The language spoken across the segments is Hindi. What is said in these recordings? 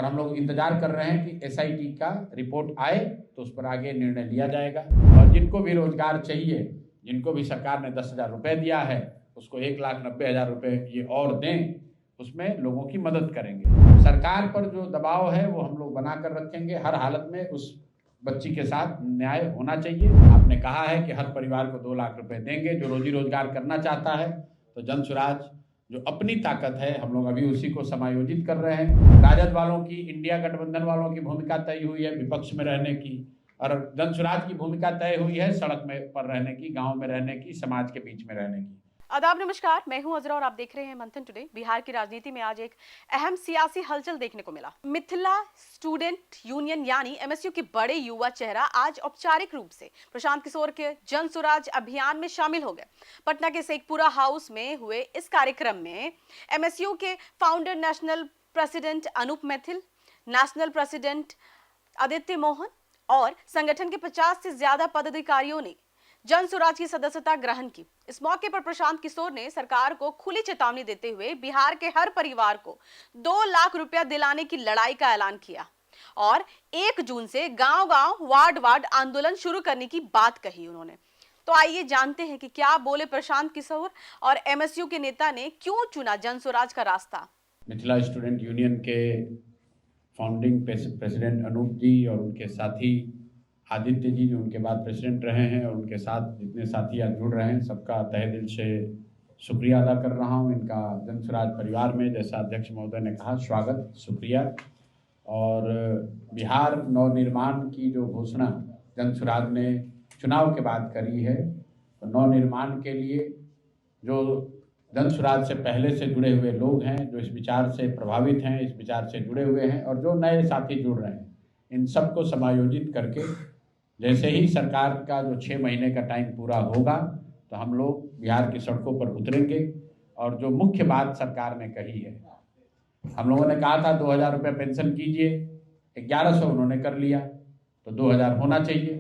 और हम लोग इंतजार कर रहे हैं कि एसआईटी का रिपोर्ट आए तो उस पर आगे निर्णय लिया जाएगा। और जिनको भी रोजगार चाहिए, जिनको भी सरकार ने 10,000 रुपये दिया है, उसको 1,90,000 रुपये ये और दें, उसमें लोगों की मदद करेंगे। सरकार पर जो दबाव है वो हम लोग बना कर रखेंगे। हर हालत में उस बच्ची के साथ न्याय होना चाहिए। आपने कहा है कि हर परिवार को 2 लाख रुपए देंगे जो रोजी रोजगार करना चाहता है। तो जन स्वराज जो अपनी ताकत है, हम लोग अभी उसी को समायोजित कर रहे हैं। राजद वालों की, इंडिया गठबंधन वालों की भूमिका तय हुई है विपक्ष में रहने की, और जन स्वराज की भूमिका तय हुई है सड़क में पर रहने की, गाँव में रहने की, समाज के बीच में रहने की। आदाब, नमस्कार। मैं हूं अजरा और आप देख रहे हैं मंथन टुडे। बिहार की राजनीति में आज एक अहम सियासी हलचल देखने को मिला। मिथिला स्टूडेंट यूनियन यानी एमएसयू के बड़े युवा चेहरा आज औपचारिक रूप से प्रशांत किशोर के जन स्वराज अभियान में शामिल हो गए। पटना के शेखपुरा हाउस में हुए इस कार्यक्रम में एमएसयू के founder national president Anoop Maithil, national president Aditya Mohan और संगठन के 50 से ज्यादा पदाधिकारियों ने जन स्वराज की सदस्यता ग्रहण की। इस मौके पर प्रशांत किशोर ने सरकार को खुली चेतावनी देते हुए बिहार के हर परिवार को 2 लाख रुपया दिलाने की लड़ाई का ऐलान किया और 1 जून से गांव-गांव, वार्ड-वार्ड आंदोलन शुरू करने की बात कही उन्होंने। तो आइए जानते हैं कि क्या बोले प्रशांत किशोर और एमएसयू के नेता ने क्यों चुना जन स्वराज का रास्ता। मिथिला स्टूडेंट यूनियन के फाउंडिंग प्रेसिडेंट अनूप जी और उनके साथी आदित्य जी जो उनके बाद प्रेसिडेंट रहे हैं, और उनके साथ जितने साथी आज जुड़ रहे हैं, सबका तहे दिल से शुक्रिया अदा कर रहा हूं। इनका जन स्वराज परिवार में, जैसा अध्यक्ष महोदय ने कहा, स्वागत, शुक्रिया। और बिहार नवनिर्माण की जो घोषणा जन स्वराज ने चुनाव के बाद करी है, तो नवनिर्माण के लिए जो जन स्वराज से पहले से जुड़े हुए लोग हैं, जो इस विचार से प्रभावित हैं, इस विचार से जुड़े हुए हैं, और जो नए साथी जुड़ रहे हैं, इन सबको समायोजित करके जैसे ही सरकार का जो 6 महीने का टाइम पूरा होगा तो हम लोग बिहार की सड़कों पर उतरेंगे। और जो मुख्य बात सरकार ने कही है, हम लोगों ने कहा था 2,000 रुपये पेंशन कीजिए, 1,100 उन्होंने कर लिया, तो 2,000 होना चाहिए।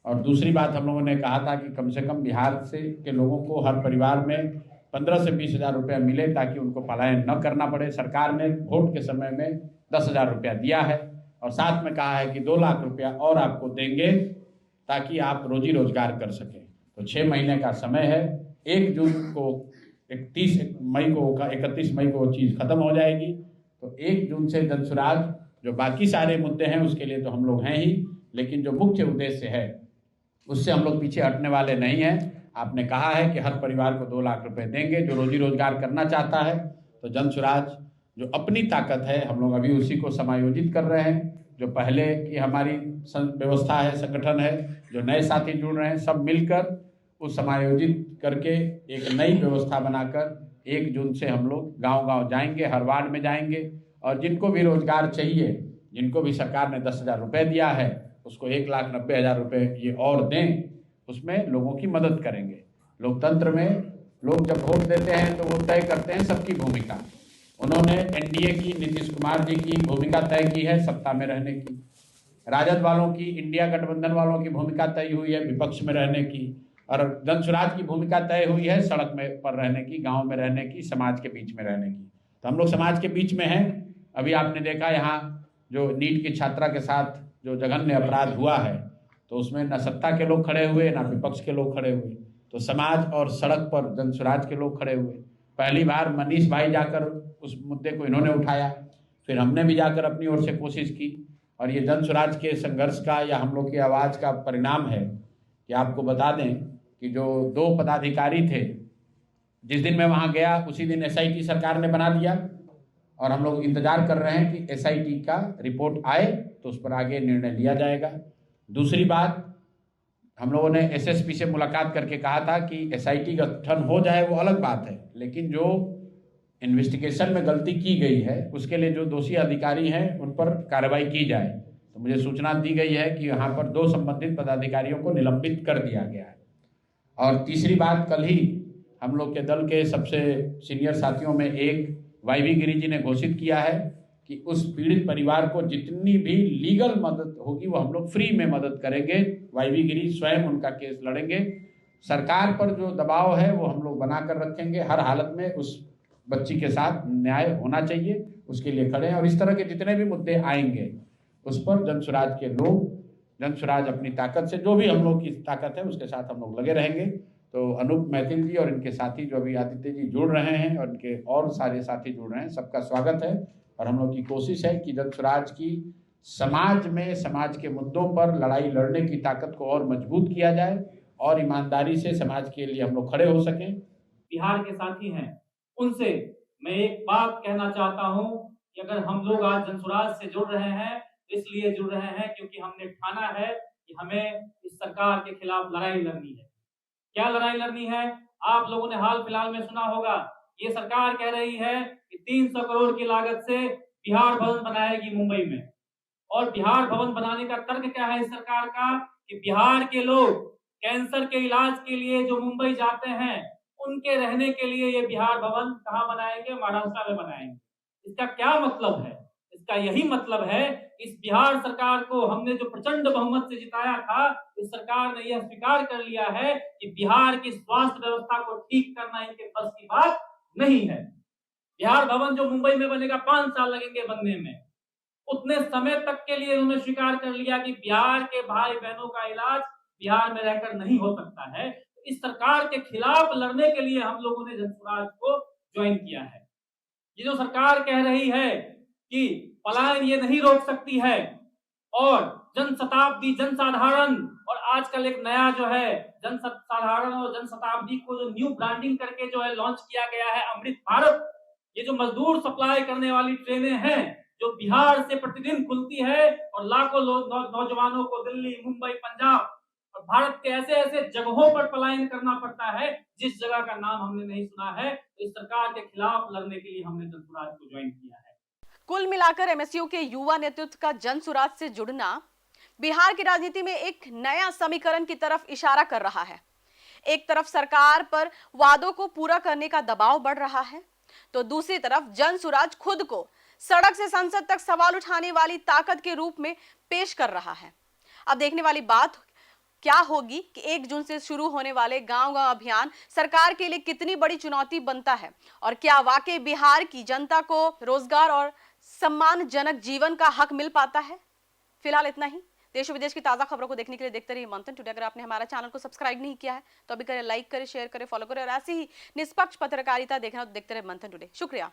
और दूसरी बात हम लोगों ने कहा था कि कम से कम बिहार से के लोगों को हर परिवार में 15 से 20,000 रुपया मिले ताकि उनको पलायन न करना पड़े। सरकार ने वोट के समय में 10,000 रुपया दिया है और साथ में कहा है कि 2 लाख रुपया और आपको देंगे ताकि आप रोजी रोजगार कर सकें। तो 6 महीने का समय है। 1 जून को 31 मई को वो चीज़ खत्म हो जाएगी। तो 1 जून से जन स्वराज, जो बाकी सारे मुद्दे हैं उसके लिए तो हम लोग हैं ही, लेकिन जो मुख्य उद्देश्य है उससे हम लोग पीछे हटने वाले नहीं हैं। आपने कहा है कि हर परिवार को 2 लाख रुपए देंगे जो रोजी रोजगार करना चाहता है। तो जन स्वराज जो अपनी ताकत है, हम लोग अभी उसी को समायोजित कर रहे हैं। जो पहले की हमारी व्यवस्था है, संगठन है, जो नए साथी जुड़ रहे हैं, सब मिलकर उस समायोजित करके एक नई व्यवस्था बनाकर 1 जून से हम लोग गांव-गांव जाएंगे, हर वार्ड में जाएंगे, और जिनको भी रोजगार चाहिए, जिनको भी सरकार ने 10,000 रुपये दिया है, उसको 1,90,000 रुपये ये और दें, उसमें लोगों की मदद करेंगे। लोकतंत्र में लोग जब वोट देते हैं तो वो तय करते हैं सबकी भूमिका। उन्होंने एनडीए की, नीतीश कुमार जी की भूमिका तय की है सत्ता में रहने की। राजद वालों की, इंडिया गठबंधन वालों की भूमिका तय हुई है विपक्ष में रहने की, और जन स्वराज की भूमिका तय हुई है सड़क में पर रहने की, गांव में रहने की, समाज के बीच में रहने की। तो हम लोग समाज के बीच में हैं। अभी आपने देखा यहाँ जो नीट की छात्रा के साथ जो जघन्य अपराध हुआ है, तो उसमें न सत्ता के लोग खड़े हुए, न विपक्ष के लोग खड़े हुए, तो समाज और सड़क पर जन स्वराज के लोग खड़े हुए। पहली बार मनीष भाई जाकर उस मुद्दे को इन्होंने उठाया, फिर हमने भी जाकर अपनी ओर से कोशिश की, और ये जन स्वराज के संघर्ष का या हम लोग की आवाज़ का परिणाम है कि आपको बता दें कि जो 2 पदाधिकारी थे, जिस दिन मैं वहाँ गया उसी दिन एसआईटी सरकार ने बना दिया, और हम लोग इंतजार कर रहे हैं कि एसआईटी का रिपोर्ट आए तो उस पर आगे निर्णय लिया जाएगा। दूसरी बात, हम लोगों ने एसएसपी से मुलाकात करके कहा था कि एसआईटी गठन हो जाए वो अलग बात है, लेकिन जो इन्वेस्टिगेशन में गलती की गई है उसके लिए जो दोषी अधिकारी हैं उन पर कार्रवाई की जाए। तो मुझे सूचना दी गई है कि यहाँ पर 2 संबंधित पदाधिकारियों को निलंबित कर दिया गया है। और तीसरी बात, कल ही हम लोग के दल के सबसे सीनियर साथियों में एक वाईवी गिरी जी ने घोषित किया है कि उस पीड़ित परिवार को जितनी भी लीगल मदद होगी वो हम लोग फ्री में मदद करेंगे। वाईवी गिरी स्वयं उनका केस लड़ेंगे। सरकार पर जो दबाव है वो हम लोग बना कर रखेंगे। हर हालत में उस बच्ची के साथ न्याय होना चाहिए। उसके लिए खड़े हैं। और इस तरह के जितने भी मुद्दे आएंगे उस पर जन स्वराज के लोग, जन स्वराज अपनी ताकत से, जो भी हम लोग की ताकत है उसके साथ हम लोग लगे रहेंगे। तो अनूप महतिल जी और इनके साथी जो अभी आदित्य जी जुड़ रहे हैं और इनके और सारे साथी जुड़ रहे हैं, सबका स्वागत है। और हम लोग की कोशिश है कि जन स्वराज की समाज में, समाज के मुद्दों पर लड़ाई लड़ने की ताकत को और मजबूत किया जाए और ईमानदारी से समाज के लिए हम लोग खड़े हो सकें। बिहार के साथी हैं, उनसे मैं एक बात कहना चाहता हूं कि अगर हम लोग आज जनसुराज से जुड़ रहे हैं तो इसलिए जुड़ रहे हैं क्योंकि हमने ठाना है कि हमें इस सरकार के खिलाफ लड़ाई लड़नी है। क्या लड़ाई लड़नी है? आप लोगों ने हाल फिलहाल में सुना होगा, ये सरकार कह रही है कि 300 करोड़ की लागत से बिहार भवन बनाएगी मुंबई में। और बिहार भवन बनाने का तर्क क्या है इस सरकार का कि बिहार के लोग कैंसर के इलाज के लिए जो मुंबई जाते हैं, उनके रहने के लिए ये बिहार भवन कहाँ बनाएंगे? महाराष्ट्र में बनाएंगे। इसका क्या मतलब है? इसका यही मतलब है, इस बिहार सरकार को हमने जो प्रचंड बहुमत से जिताया था, इस सरकार ने यह स्वीकार कर लिया है कि बिहार की स्वास्थ्य व्यवस्था को ठीक करना इनके बस की बात नहीं है। बिहार भवन जो मुंबई में बनेगा 5 साल लगेंगे बनने में, उतने समय तक के लिए उन्होंने स्वीकार कर लिया कि बिहार के भाई बहनों का इलाज बिहार में रहकर नहीं हो सकता है। इस सरकार के खिलाफ लड़ने के लिए हम लोगों ने जनसुराज को ज्वाइन किया है। ये जो सरकार कह रही है कि पलायन ये नहीं रोक सकती है, और जनशताब्दी, जनसाधारण, और आजकल एक नया जो है जनसाधारण और जनशताब्दी को जो न्यू ब्रांडिंग करके जो है लॉन्च किया गया है, अमृत भारत, ये जो मजदूर सप्लाई करने वाली ट्रेनें हैं जो बिहार से प्रतिदिन खुलती है और लाखों नौजवानों को दिल्ली, मुंबई, पंजाब और भारत के ऐसे ऐसे जगहों पर पलायन करना पड़ता है जिस जगह का नाम हमने नहीं सुना है। तो इस सरकार के खिलाफ लड़ने के लिए हमने जनसुराज को ज्वाइन किया है। कुल मिलाकर एमएसयू के युवा नेतृत्व का जनसुराज से जुड़ना बिहार की राजनीति में एक नया समीकरण की तरफ इशारा कर रहा है। एक तरफ सरकार पर वादों को पूरा करने का दबाव बढ़ रहा है, तो दूसरी तरफ जनसुराज खुद को सड़क से संसद तक सवाल उठाने वाली ताकत के रूप में पेश कर रहा है। अब देखने वाली बात क्या होगी कि 1 जून से शुरू होने वाले गांव-गांव अभियान सरकार के लिए कितनी बड़ी चुनौती बनता है, और क्या वाकई बिहार की जनता को रोजगार और सम्मानजनक जीवन का हक मिल पाता है। फिलहाल इतना ही। देश और विदेश की ताजा खबरों को देखने के लिए देखते रहिए मंथन टुडे। अगर आपने हमारा चैनल को सब्सक्राइब नहीं किया है तो अभी करें, लाइक करें, शेयर करें, फॉलो करें, और ऐसी ही निष्पक्ष पत्रकारिता देखना तो देखते रहे मंथन टुडे। शुक्रिया।